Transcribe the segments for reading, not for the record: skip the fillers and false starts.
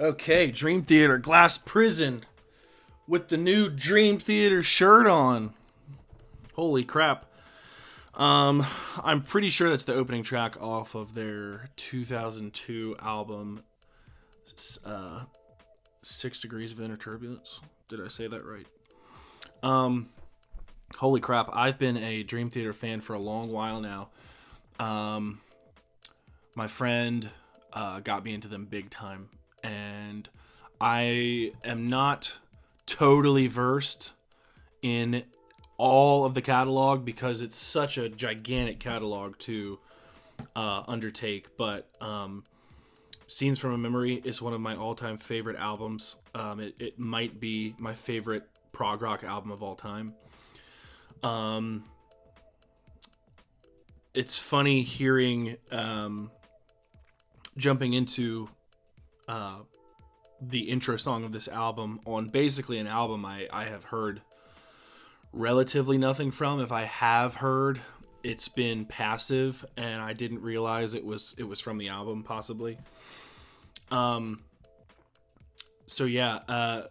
Okay, Dream Theater Glass Prison with the new Dream Theater shirt on. Holy crap. I'm pretty sure that's the opening track off of their 2002 album, uh, 6 Degrees of Inner Turbulence. Did I say that right? Holy crap. I've been a Dream Theater fan for a long while now. My friend got me into them big time, and I am not totally versed in all of the catalog because it's such a gigantic catalog to undertake. But Scenes from a Memory is one of my all-time favorite albums. It might be my favorite prog rock album of all time. It's funny hearing jumping into the intro song of this album on basically an album I have heard relatively nothing from. If I have heard, it's been passive, and I didn't realize it was from the album, possibly. So yeah,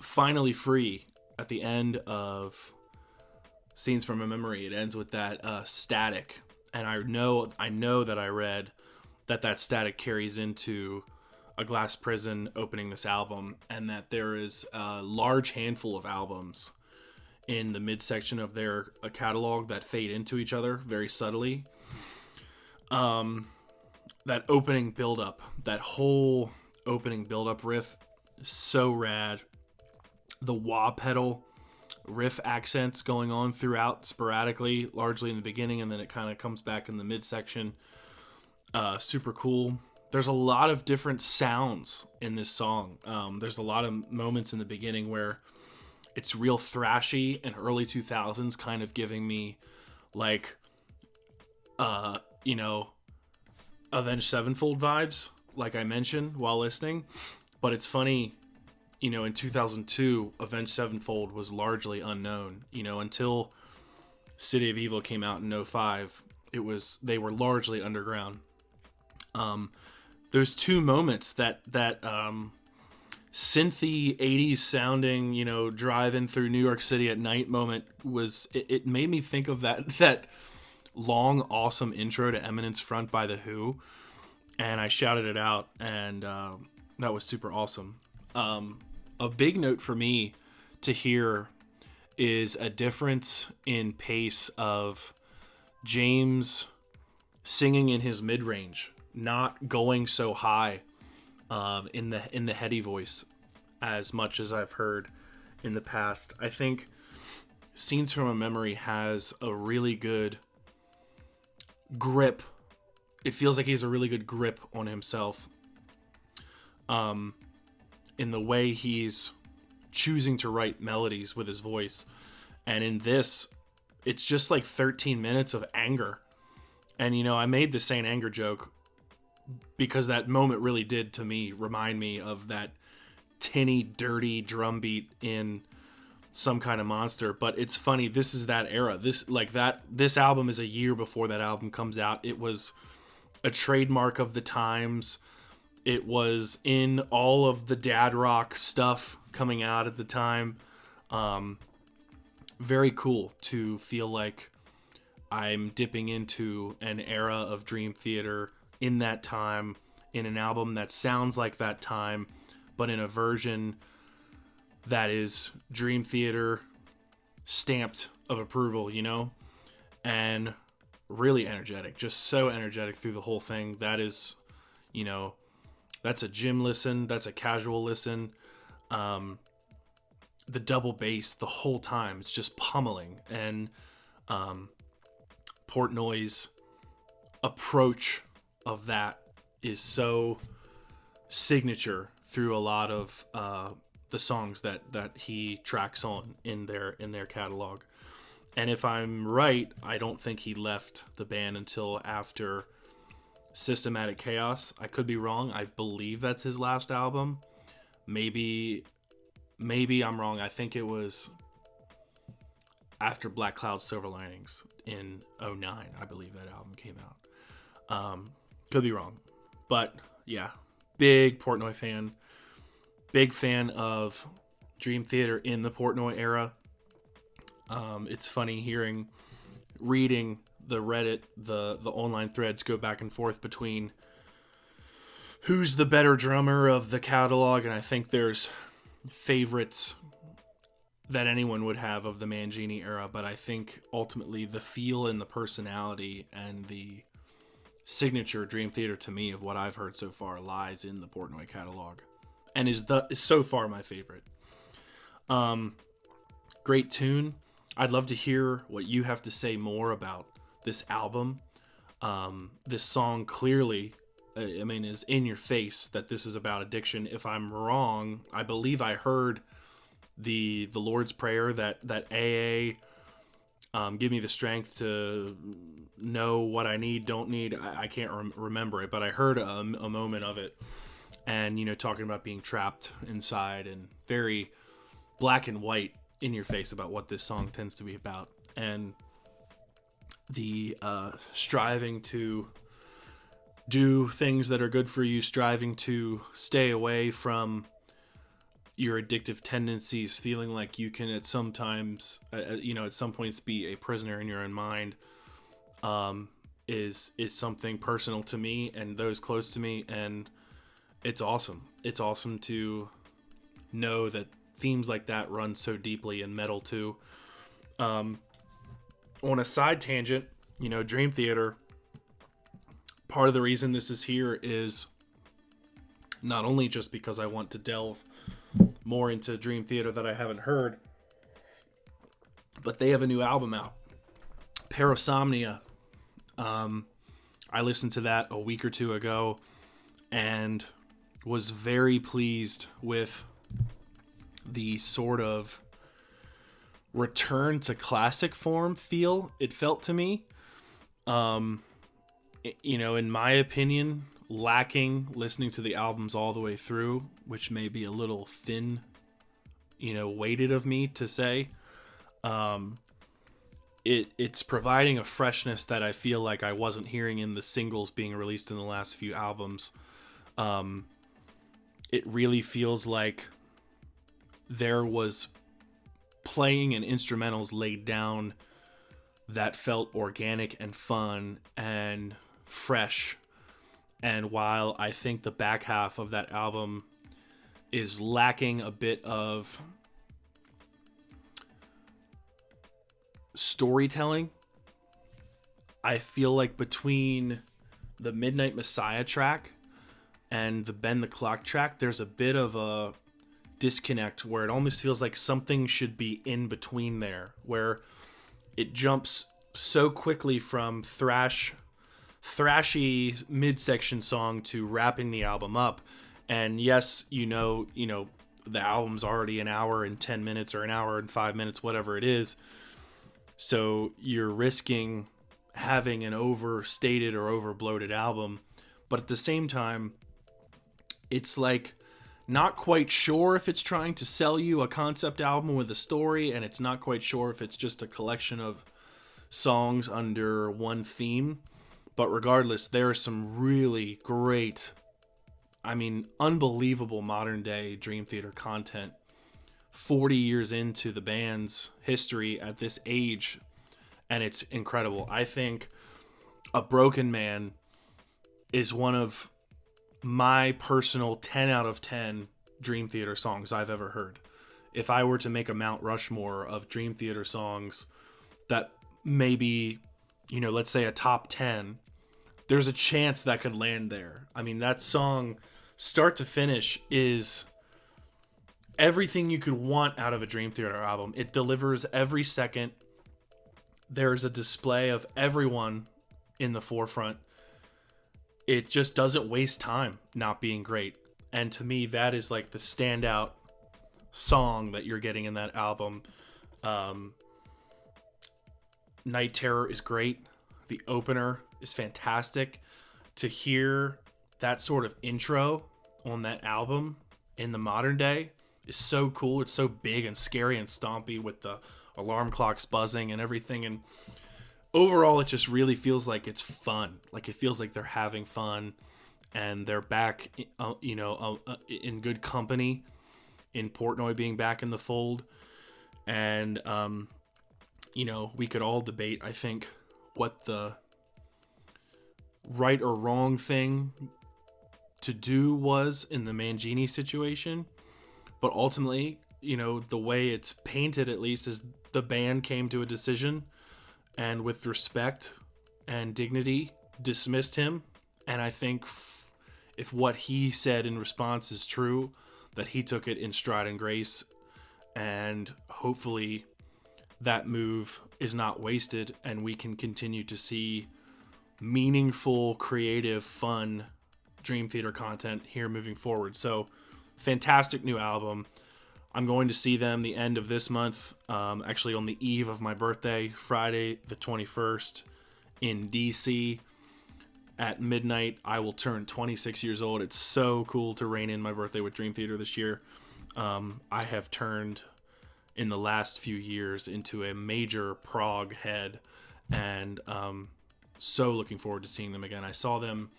Finally Free at the end of Scenes from a Memory. It ends with that static, and I know that I read that static carries into A Glass Prison opening this album, and that there is a large handful of albums in the midsection of their catalog that fade into each other very subtly. That opening build-up, that whole opening build-up riff, so rad. The wah pedal riff accents going on throughout sporadically, largely in the beginning, and then it kind of comes back in the midsection. Super cool. There's a lot of different sounds in this song. There's a lot of moments in the beginning where it's real thrashy and early 2000s, kind of giving me like, Avenged Sevenfold vibes, like I mentioned while listening. But it's funny, in 2002, Avenged Sevenfold was largely unknown. Until City of Evil came out in '05, they were largely underground. Those two moments, that synthy 80s sounding, driving through New York City at night moment, it made me think of that long, awesome intro to Eminence Front by The Who, and I shouted it out, and that was super awesome. A big note for me to hear is a difference in pace of James singing in his mid-range, not going so high in the heady voice as much as I've heard in the past. I think Scenes from a Memory has a really good grip. It feels like he has a really good grip on himself in the way he's choosing to write melodies with his voice. And in this, it's just like 13 minutes of anger. And, I made the Saint Anger joke because that moment really did, to me, remind me of that tinny, dirty drum beat in Some Kind of Monster. But it's funny, this is that era. This album is a year before that album comes out. It was a trademark of the times. It was in all of the dad rock stuff coming out at the time. Very cool to feel like I'm dipping into an era of Dream Theater in that time, in an album that sounds like that time, but in a version that is Dream Theater stamped of approval, and really energetic, just so energetic through the whole thing. That is, that's a gym listen, that's a casual listen. The double bass the whole time, it's just pummeling. And Portnoy's approach of that is so signature through a lot of the songs that he tracks on in their catalog. And if I'm right, I don't think he left the band until after Systematic Chaos. I could be wrong. I believe that's his last album. Maybe I'm wrong. I think it was after Black Cloud Silver Linings in '09. I believe that album came out. Could be wrong. But yeah, big Portnoy fan. Big fan of Dream Theater in the Portnoy era. It's funny reading the Reddit, the online threads go back and forth between who's the better drummer of the catalog, and I think there's favorites that anyone would have of the Mangini era, but I think ultimately the feel and the personality and the signature Dream Theater to me of what I've heard so far lies in the Portnoy catalog, and is so far my favorite. Great tune. I'd love to hear what you have to say more about this album. This song clearly, is in your face that this is about addiction. If I'm wrong, I believe I heard the Lord's Prayer that AA, give me the strength to know what I need, don't need. I can't remember it, but I heard a moment of it, and talking about being trapped inside and very black and white in your face about what this song tends to be about, and the striving to do things that are good for you, striving to stay away from your addictive tendencies, feeling like you can at some points be a prisoner in your own mind, is something personal to me and those close to me, and it's awesome. It's awesome to know that themes like that run so deeply in metal too. On a side tangent, Dream Theater, part of the reason this is here is not only just because I want to delve more into Dream Theater that I haven't heard, but they have a new album out, Parasomnia. I listened to that a week or two ago and was very pleased with the sort of return to classic form feel it felt to me. In my opinion, lacking listening to the albums all the way through, which may be a little thin, weighted of me to say. It's providing a freshness that I feel like I wasn't hearing in the singles being released in the last few albums. It really feels like there was playing and instrumentals laid down that felt organic and fun and fresh. And while I think the back half of that album is lacking a bit of storytelling, I feel like between the Midnight Messiah track and the Bend the Clock track, there's a bit of a disconnect where it almost feels like something should be in between there, where it jumps so quickly from thrashy midsection song to wrapping the album up. And yes, the album's already an hour and 10 minutes or an hour and 5 minutes, whatever it is. So you're risking having an overstated or overbloated album. But at the same time, it's like not quite sure if it's trying to sell you a concept album with a story, and it's not quite sure if it's just a collection of songs under one theme. But regardless, there is some really great, unbelievable modern day Dream Theater content 40 years into the band's history at this age, and it's incredible. I think A Broken Man is one of my personal 10 out of 10 Dream Theater songs I've ever heard. If I were to make a Mount Rushmore of Dream Theater songs that maybe, let's say a top 10, there's a chance that could land there. That song, start to finish, is everything you could want out of a Dream Theater album. It delivers every second. There's a display of everyone in the forefront. It just doesn't waste time not being great. And to me, that is like the standout song that you're getting in that album. Night Terror is great. The opener is fantastic. To hear that sort of intro on that album in the modern day is so cool. It's so big and scary and stompy with the alarm clocks buzzing and everything. And overall, it just really feels like it's fun. Like it feels like they're having fun. and they're back, in good company, in Portnoy being back in the fold. And, we could all debate, I think, what the right or wrong thing to do was in the Mangini situation. But ultimately, the way it's painted, at least, is the band came to a decision and with respect and dignity dismissed him. And I think if what he said in response is true, that he took it in stride and grace, and hopefully that move is not wasted and we can continue to see meaningful, creative, fun Dream Theater content here moving forward. So fantastic new album. I'm going to see them the end of this month, actually on the eve of my birthday, Friday the 21st in DC. At midnight, I will turn 26 years old. It's so cool to rein in my birthday with Dream Theater this year. I have turned, in the last few years, into a major prog head, and so looking forward to seeing them again. I saw them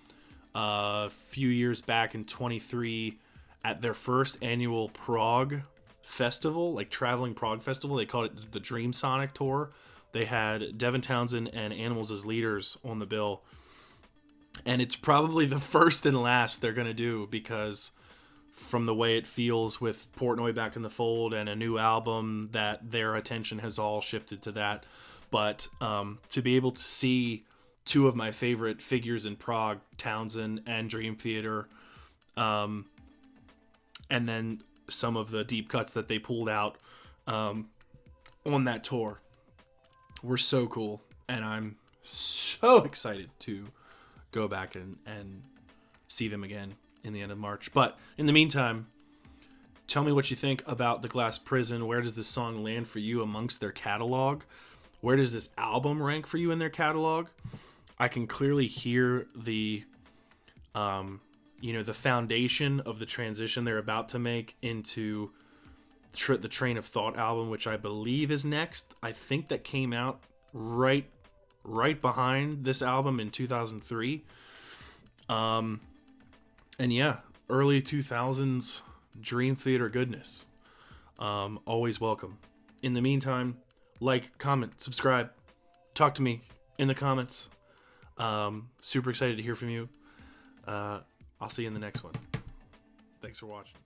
a few years back in 23 at their first annual prog festival, like traveling prog festival. They called it the Dream Sonic Tour. They had Devin Townsend and Animals as leaders on the bill. And it's probably the first and last they're going to do, because from the way it feels with Portnoy back in the fold and a new album, that their attention has all shifted to that. But to be able to see two of my favorite figures in prog, Townsend and Dream Theater, and then some of the deep cuts that they pulled out on that tour were so cool. And I'm so excited to go back and see them again in the end of March. But in the meantime, tell me what you think about The Glass Prison. Where does this song land for you amongst their catalog? Where does this album rank for you in their catalog? I can clearly hear the foundation of the transition they're about to make into the Train of Thought album, which I believe is next. I think that came out right behind this album in 2003. And yeah, early 2000s Dream Theater goodness. Always welcome. In the meantime, like, comment, subscribe, talk to me in the comments. Super excited to hear from you. I'll see you in the next one. Thanks for watching.